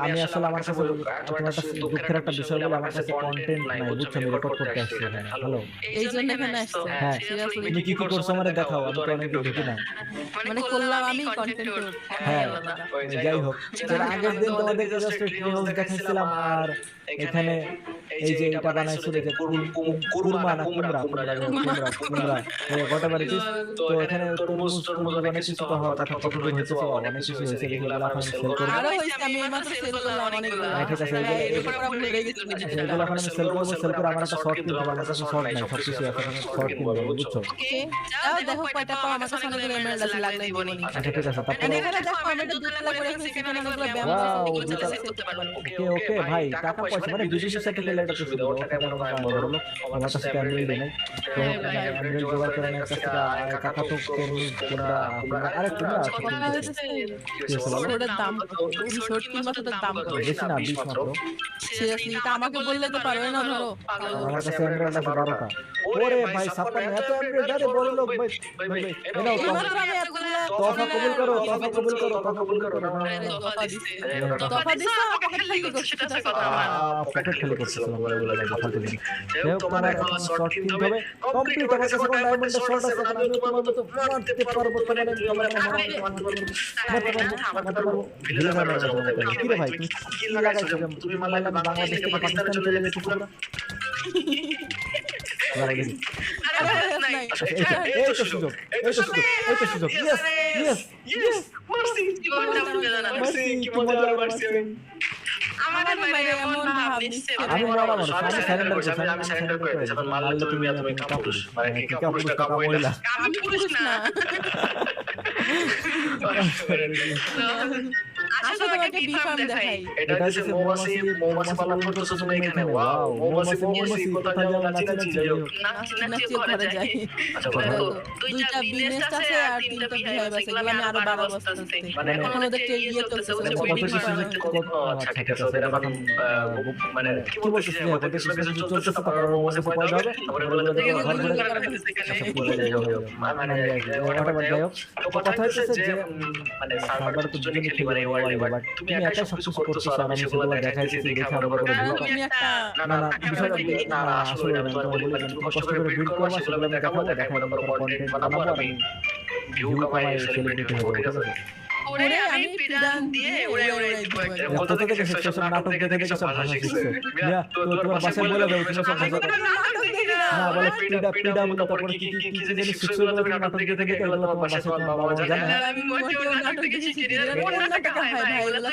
আমি আসলে আমার কাছে তোমার কাছে দুঃখের একটা বিষয় বলে আমার কাছে কন্টেন্ট নাই, বুঝছো? আমি রেকর্ড করতে আসছি এখানে। হ্যালো, এই জন্য এখানে আসছো? হ্যাঁ, সিরিয়াসলি? তুমি কি কি করছো আমারে দেখাও, আমি তো অনেকদিন ঢুকি না। মানে করলাম আমি কন্টেন্ট হ্যাঁ, আলাদা। যাই হোক, এর আগের দিন তোমাদেরকে জাস্ট রিলস দেখাইছিলাম, আর এখানে এই যে এটা বানাইছিল যে কুরমা না কুমড়া, কুমড়া হোয়াটএভার ইট ইজ। তো এখানে তরমুজ টরমুজ অনেক কিছু তো হওয়ার কথা, কত দূর হইতেছে, অনেক কিছু হয়েছে, দেখি এগুলো এখন আমি সেল করবো। আরো হইছে, আমি এইমাত্র সেল করলাম অনেকগুলো। হ্যাঁ, ঠিক আছে, এরপর আমরা ভুলে গেছি বিষয়টা। এগুলো এখন আমি সেল করবো। সেল করে আমার একটা শর্ট কিনবো, আমার কাছে শর্ট নাই, সবকিছু এখন আমি শর্ট কিনবো, বুঝছো? ওকে, যাও দেখো কয়টা পাও, আমার কাছে অনেকগুলো এমএলএস আছে, লাগলে দিবনি। আচ্ছা ঠিক আছে, তারপর এন্ড এখানে দেখো আমি একটা দুতলা করে রেখেছি, এখানে অনেকগুলো ব্যায়াম আছে, ওয়াও, এগুলো চাইলে সেল করতে পারো। ওকে ওকে ভাই, টাকা পয়সা মানে বিদেশি সাইটে গেলে এটা তো সুবিধা, ওর টাকা মনে হয় বড় লোক, আমার কাছে এমএলএ নেই। তো এমএলএ জোগাড় করে নেওয়ার কাছে কাকা তো তরমুজ কুমড়া কুমড়া আরে কুমড়া আছে, কথা হচ্ছে শর্টের দাম কত? শর্ট কিনবা তো দাম কত? বেশি না, 20 মাত্র। সিরিয়াসলি এটা আমাকে বললে তো পারবে না, ধরো আমার কাছে এমএলএ আছে 12টা। ওরে ভাই, ছাপ্পান্ন এত এমএলএ, আরে বড় লোক ভাই, ভাই ভাই এনাও এইমাত্র আমি এতগুলো তোফা কবুল করো, তোফা কবুল করো, তোফা কবুল করো। দফা দিছে, পকেট খালি করছে, সেটা হচ্ছে কথা আমার। পকেট খালি করতেছিলাম বলে বলে ফালতু জিনিস। যাই হোক, তোমার এখন শর্ট কিনতে হবে কমপ্লিট। আমার কাছে কোন ডায়মন্ডের শর্ট আছে, আমি তোমার মতো মারতে পারবো, তোমার আমি মারতে পারবো। ভিলে যাবে কি রে ভাই, তুমি কি লাগাইছো? তুমি মারলে আমি বাংলাদেশ থেকে পাকিস্তানে চলে যেতে পুরো। এই তো সুযোগ, এই তো সুযোগ, এই তো সুযোগ। ইয়েস ইয়েস ইয়েস, মারছি, মারছি, কি মজা আর মারছি আমি। আমাদের বাইরে এমন ভাব নিচ্ছে, আমি মরা মানুষ, আমি সারেন্ডার করে দিয়েছি। এখন মারলে তুমি কাপুরুষ, মানে কি কাপুরুষ না মহিলা? আমি পুরুষ না। আসলে তোমাকে বি ফার্ম দেখাই। এটা হচ্ছে মৌমাছি, মৌমাছি পালন করতেছো তুমি এখানে। ওয়াও, মৌমাছি কোথায় যাও? নাচি নাচি যাও। নাচি ঘরে যাই। আচ্ছা, দেখো, দুইটা বি নেস্ট আছে আর তিনটা বি হাইভ আছে, এগুলো আমি আরো 12 বস্তা আছে। মানে এখন ওদের ইয়ে চলতেছে, বলছে ব্রিডিং আচ্ছা ঠিক আছে, ওদের এখন মানে কি বলছিস, ওদের কিছু চলতেছে, তারপর মৌমাছি পয়দা হবে, তারপরে বলে দেবে ঘর ঘরে মানে ওটা যাই হোক। তো কথা হচ্ছে যে মানে সার্ভার তো দুজনে খেলি, মানে ওয়াই, বাট তুমি একাই সবকিছু করতেছো আর আমি সেগুলো দেখাইছি, দেখে আমার উপরে ভিউ তুমি একটা না না বিষয়টা না না আসলে আমি তোমাকে বলি, তুমি কষ্ট করে বিল্ড করবা, সেগুলো আমি দেখাবো, দেখাবো তারপর কন্টেন্ট বানাবো, আর আমি ভিউ কামাই সেলিব্রিটি হবো, ঠিক আছে? ওরে আমি পিডান দিয়ে উড়ে উড়ে দিব একদম। কত থেকে শিখছো সব? নাটক দেখে দেখে সব ভাষা শিখছো? মিয়া, তো তোমার বাসায় বলে দাও তুমি সব ভাষা। না বলে পিডা পিডা বলে, তারপর কি কি কি জিনিস শিখছো বলে তুমি নাটক দেখে দেখে, এগুলো তোমার বাসায় তোমার বাবা মা জানে? আমি মোটেও নাটক দেখে শিখি না, কোন নাটক হয় ভাই এগুলা?